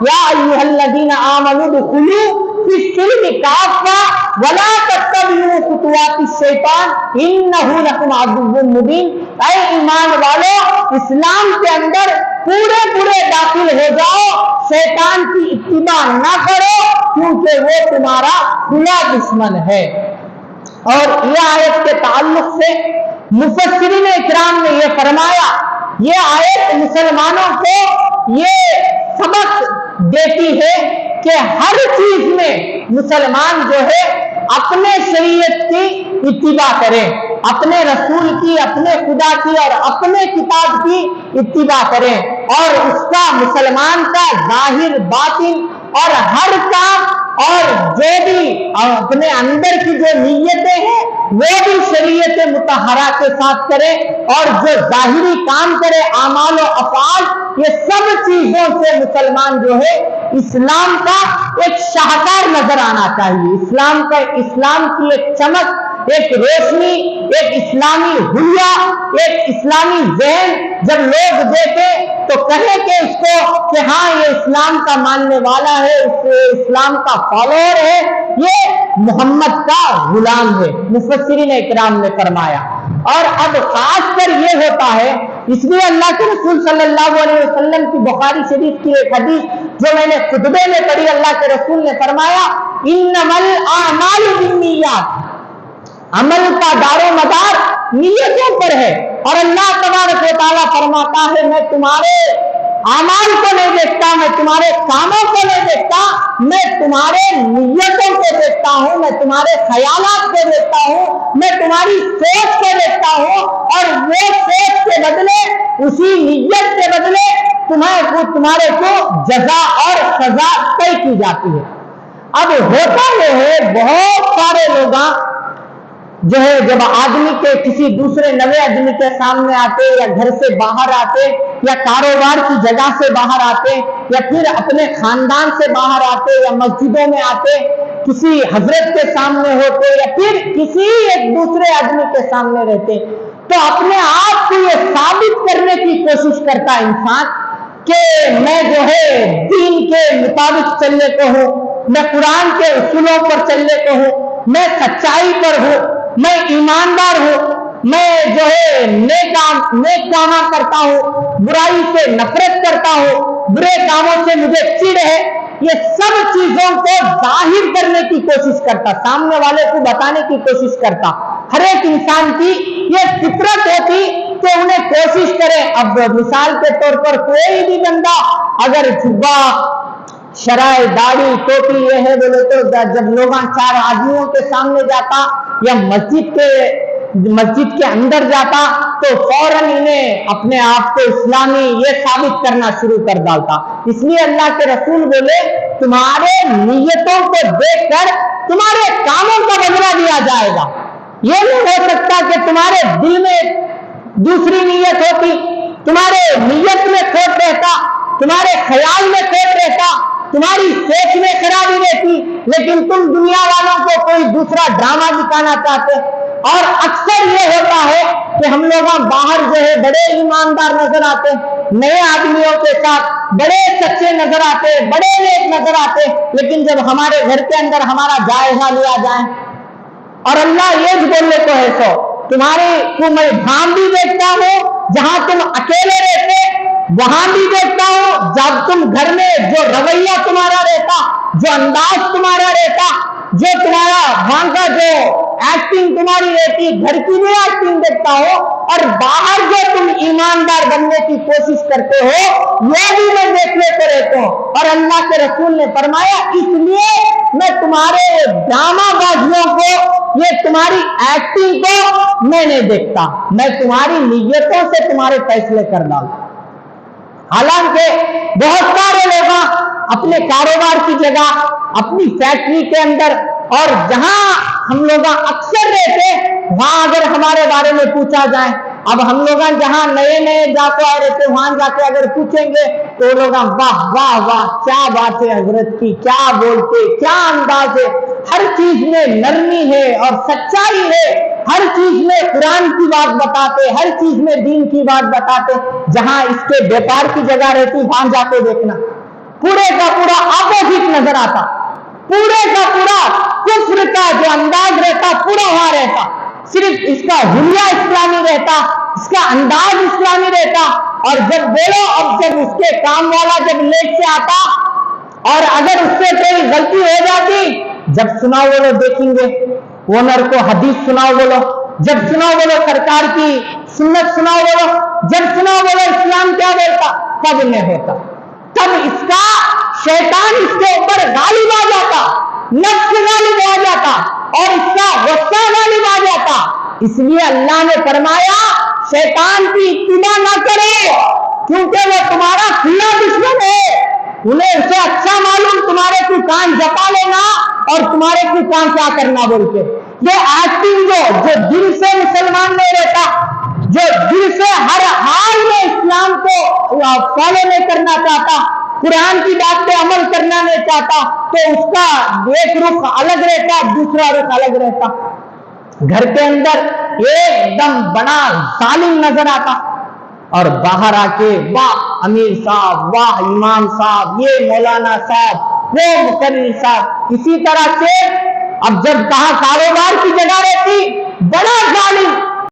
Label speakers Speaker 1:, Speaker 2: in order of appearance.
Speaker 1: یا ایھا الذین آمنوا ادخلوا فی السلم کافہ ولا تتبعوا خطوات الشیطان انہ لکم عدو مبین۔ اے ایمان والو، اسلام کے اندر پورے داخل ہو جاؤ، شیطان کی اتباع نہ کرو کیونکہ وہ تمہارا کھلا دشمن ہے۔ اور یہ آیت کے تعلق سے مفسرین اکرام نے یہ فرمایا، یہ آیت مسلمانوں کو یہ سبق دیتی ہے کہ ہر چیز میں مسلمان جو ہے اپنے شریعت کی اتباع کرے، اپنے رسول کی، اپنے خدا کی اور اپنے کتاب کی اتباع کرے، اور اس کا مسلمان کا ظاہر باطن اور ہر کام اور جو بھی اپنے اندر کی جو نیتیں ہیں وہ بھی شریعت مطہرہ کے ساتھ کرے، اور جو ظاہری کام کرے اعمال و افعال، یہ سب چیزوں سے مسلمان جو ہے اسلام کا ایک شاہکار نظر آنا چاہیے، اسلام کی ایک چمک، ایک روشنی، ایک اسلامی حلیہ، ایک اسلامی ذہن جب لوگ دیکھیں تو کہیں کہ اس کو کہ ہاں یہ اسلام کا ماننے والا ہے، اسلام کا فالوور ہے، یہ محمد کا غلام ہے، مفسرین اکرام نے فرمایا۔ اور اب خاص کر یہ ہوتا ہے، اس لیے اللہ کے رسول صلی اللہ علیہ وسلم کی بخاری شریف کی ایک حدیث جو میں نے خطبے میں پڑھی، اللہ کے رسول نے فرمایا انما الاعمال بالنیات، عمل کا دار و مدار نیتوں پر ہے، اور اللہ تبارک و تعالیٰ فرماتا ہے میں تمہارے اعمال کو نہیں دیکھتا، میں تمہارے کاموں کو نہیں دیکھتا، میں تمہارے نیتوں کو دیکھتا ہوں، میں تمہارے خیالات کو دیکھتا ہوں، میں تمہاری سوچ کو دیکھتا ہوں، اور وہ سوچ کے بدلے، اسی نیت کے بدلے تمہارے کو جزا اور سزا طے کی جاتی ہے۔ اب ہوتا یہ ہے بہت سارے لوگ جو ہے جب آدمی کے کسی دوسرے نئے آدمی کے سامنے آتے، یا گھر سے باہر آتے، یا کاروبار کی جگہ سے باہر آتے، یا پھر اپنے خاندان سے باہر آتے، یا مسجدوں میں آتے، کسی حضرت کے سامنے ہوتے، یا پھر کسی ایک دوسرے آدمی کے سامنے رہتے، تو اپنے آپ کو یہ ثابت کرنے کی کوشش کرتا انسان کہ میں جو ہے دین کے مطابق چلنے کو ہوں، میں قرآن کے اصولوں پر چلنے کو ہوں، میں سچائی پر ہوں، میں ایماندار ہوں، میں جو ہے نیک کام کرتا ہوں، برائی سے نفرت کرتا ہوں، برے کاموں سے مجھے چڑ ہے، یہ سب چیزوں کو ظاہر کرنے کی کوشش کرتا، سامنے والے کو بتانے کی کوشش کرتا۔ ہر ایک انسان کی یہ فطرت ہوتی کہ انہیں کوشش کرے۔ اب مثال کے طور پر کوئی بھی بندہ اگر جبہ، شرائع، داڑھی، ٹوپی یہ ہے بولے تو جب لوگ چار آدمیوں کے سامنے جاتا یا مسجد کے اندر جاتا تو فوراً انہیں اپنے آپ کو اسلامی یہ ثابت کرنا شروع کر ڈالتا۔ اس لیے اللہ کے رسول بولے تمہارے نیتوں کو دیکھ کر تمہارے کاموں کا بدلہ دیا جائے گا۔ یہ نہیں ہو سکتا کہ تمہارے دل میں دوسری نیت ہوتی، تمہارے نیت میں کھوٹ رہتا، تمہارے خیال میں کھوٹ رہتا، تمہاری سوچ میں خرابی رہتی، لیکن تم دنیا والوں کو کوئی دوسرا ڈرامہ دکھانا چاہتے۔ اور اکثر یہ ہوتا ہے کہ ہم لوگ باہر جو ہے بڑے ایماندار نظر آتے، نئے آدمیوں کے ساتھ بڑے سچے نظر آتے، بڑے نیک نظر آتے، لیکن جب ہمارے گھر کے اندر ہمارا جائزہ لیا جائے اور اللہ یہ بولنے کو ہے سو تمہاری کو میں دھام بھی دیکھتا ہوں، جہاں تم اکیلے رہتے وہاں بھی دیکھتا ہوں، جب تم گھر میں جو رویہ تمہارا رہتا، جو انداز تمہارا رہتا، جو تمہارا وہاں کا جو ایکٹنگ تمہاری رہتی، گھر کی بھی ایکٹنگ دیکھتا ہو، اور باہر جو تم ایماندار بننے کی کوشش کرتے ہو وہ بھی میں دیکھنے کو رہتا ہوں۔ اور اللہ کے رسول نے فرمایا اس لیے میں تمہارے ڈرامہ بازیوں کو، یہ تمہاری ایکٹنگ کو میں نہیں دیکھتا، میں تمہاری نیتوں سے تمہارے فیصلے کر ڈالتا۔ حالانکہ بہت سارے لوگ اپنے کاروبار کی جگہ، اپنی فیکٹری کے اندر اور جہاں ہم لوگ اکثر رہتے وہاں اگر ہمارے بارے میں پوچھا جائے، اب ہم لوگ جہاں نئے جا کے آئے رہتے وہاں جا کے اگر پوچھیں گے تو لوگ واہ واہ واہ کیا بات ہے حضرت کی، کیا بولتے، کیا انداز ہے، ہر چیز میں نرمی ہے اور سچائی ہے، ہر چیز میں قرآن کی بات بتاتے، ہر چیز میں دین کی بات بتاتے۔ جہاں اس کے بیپار کی جگہ رہتی وہاں جا کے دیکھنا، پورے کا پورا اپوزٹ نظر آتا، پورے کا پورا کفر کا جو انداز رہتا پورا وہاں رہتا، صرف اس کا حلیہ اسلامی رہتا، اس کا انداز اسلامی رہتا، اور جب بولو، اب جب اس کے کام والا جب لیٹ سے آتا اور اگر اس سے کوئی غلطی ہو جاتی، جب سناؤ بولو دیکھیں گے اونر کو حدیث سناؤ بولو، جب سناؤ بولو سرکار کی سنت سناؤ بولو، جب سناؤ بولو اسلام کیا بولتا، تب نہیں ہوتا، تب اس کا شیطان اس کے اوپر غالب آ جاتا، نفس غالب آ جاتا اور اس کا غصہ غالب آ جاتا۔ اس لیے اللہ نے فرمایا شیطان کی اتباع نہ کرے، کیونکہ وہ تمہارا کھلا دشمن ہے، انہیں اسے اچھا معلوم تمہارے کو کان جپا لینا اور تمہارے کو کان کیا کرنا بول کے۔ یہ ایکٹنگ جو دل سے مسلمان نہیں رہتا، جو دل سے ہر حال میں اسلام کو فالو نہیں کرنا چاہتا، قرآن کی بات پہ عمل کرنا نہیں چاہتا، تو اس کا ایک رخ الگ رہتا، دوسرا رخ الگ رہتا۔ گھر کے اندر ایک دم بڑا ظالم نظر آتا اور باہر آ کے واہ امیر صاحب، واہ امام صاحب، یہ مولانا صاحب، وہ مقرر صاحب۔ اسی طرح سے اب جب کہاں کاروبار کی جگہ رہتی، بڑا ظالم